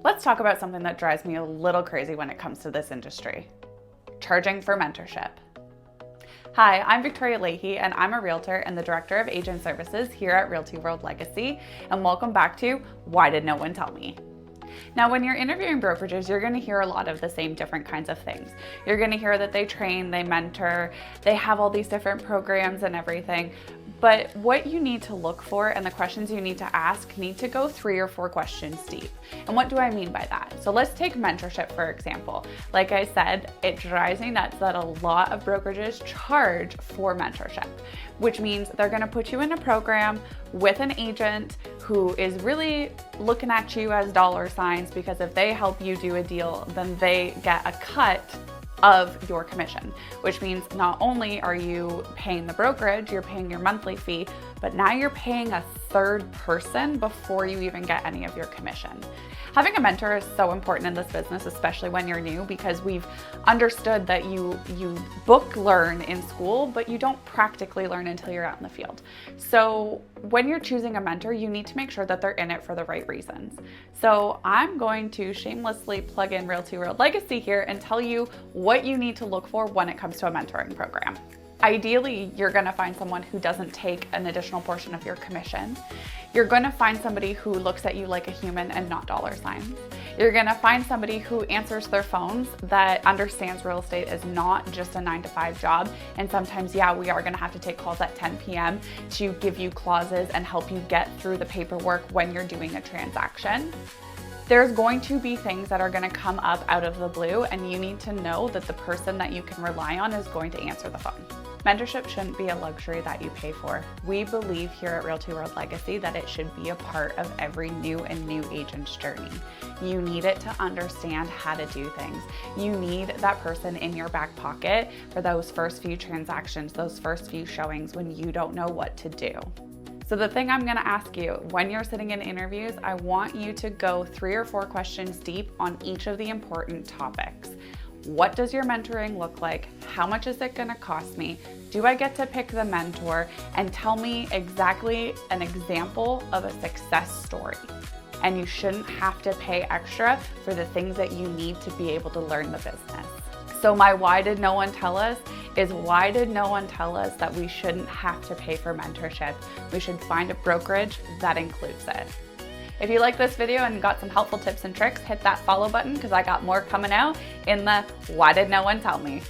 Let's talk about something that drives me a little crazy when it comes to this industry: charging for mentorship. Hi, I'm Victoria Leahy, and I'm a realtor and the Director of Agent Services here at Realty World Legacy, and welcome back to Why Did No One Tell Me? Now, when you're interviewing brokerages, you're going to hear a lot of the same different kinds of things. You're going to hear that they train, they mentor, they have all these different programs and everything. But what you need to look for and the questions you need to ask need to go 3 or 4 questions deep. And what do I mean by that? So let's take mentorship, for example. Like I said, it drives me nuts that a lot of brokerages charge for mentorship, which means they're going to put you in a program with an agent who is really looking at you as dollar signs, because if they help you do a deal, then they get a cut of your commission, which means not only are you paying the brokerage, you're paying your monthly fee, but now you're paying a third person before you even get any of your commission. Having a mentor is so important in this business, especially when you're new, because we've understood that you book learn in school, but you don't practically learn until you're out in the field. So when you're choosing a mentor, you need to make sure that they're in it for the right reasons. So I'm going to shamelessly plug in Realty World Legacy here and tell you what you need to look for when it comes to a mentoring program. Ideally, you're going to find someone who doesn't take an additional portion of your commission. You're going to find somebody who looks at you like a human and not dollar signs. You're going to find somebody who answers their phones, that understands real estate is not just a 9-to-5 job. And sometimes, yeah, we are going to have to take calls at 10 p.m. to give you clauses and help you get through the paperwork when you're doing a transaction. There's going to be things that are going to come up out of the blue, and you need to know that the person that you can rely on is going to answer the phone. Mentorship shouldn't be a luxury that you pay for. We believe here at Realty World Legacy that it should be a part of every new agent's journey. You need it to understand how to do things. You need that person in your back pocket for those first few transactions, those first few showings when you don't know what to do. So the thing I'm going to ask you when you're sitting in interviews, I want you to go 3 or 4 questions deep on each of the important topics. What does your mentoring look like? How much is it going to cost me? Do I get to pick the mentor? And tell me exactly an example of a success story. And you shouldn't have to pay extra for the things that you need to be able to learn the business. So my why did no one tell us is, why did no one tell us that we shouldn't have to pay for mentorship? We should find a brokerage that includes it. If you like this video and got some helpful tips and tricks, hit that follow button, because I got more coming out in the Why Did No One Tell Me?